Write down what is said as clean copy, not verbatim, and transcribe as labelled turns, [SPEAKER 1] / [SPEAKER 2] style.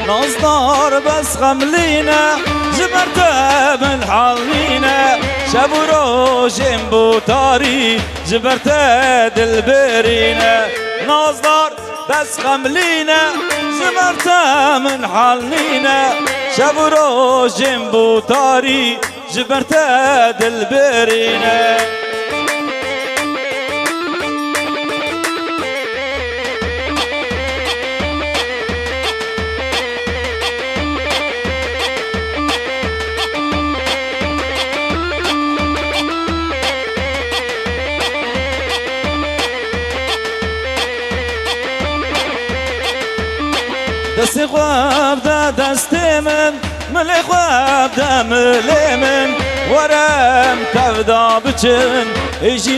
[SPEAKER 1] نازدار بس غملينا جبرت من حالينا شب و روشم بو تاری جبرت دل برينا نازدار بس غملينا جبرت من حالينا شب و روشم بو تاری جبرت دل برينا دستی خواب دا دست من ملی خواب دا ملی من ورم تفدا بچن ایجی